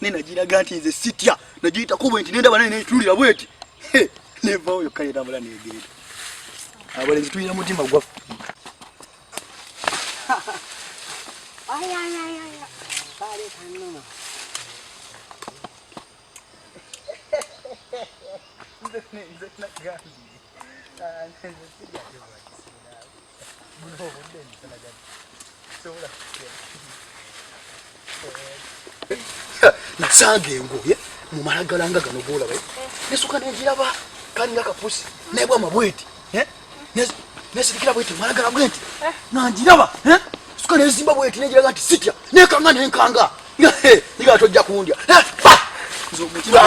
nina jiraga nti nze sitya najiyita kubwe nti nenda bana netulira bweti neva oyo kale tambula negere abale zitulira mutima gwafu ay kale kanno nze nagandi nasanga engoye mu malagalanga gano boolaba nesuka nenjiraba kanira kapusi nebwa amabweti nesirikira bweti malagala bweti nanjiraba suka nezimba bweti nenjiraga nti sitya nekanga nenkanga niga tojja kundya nzomutima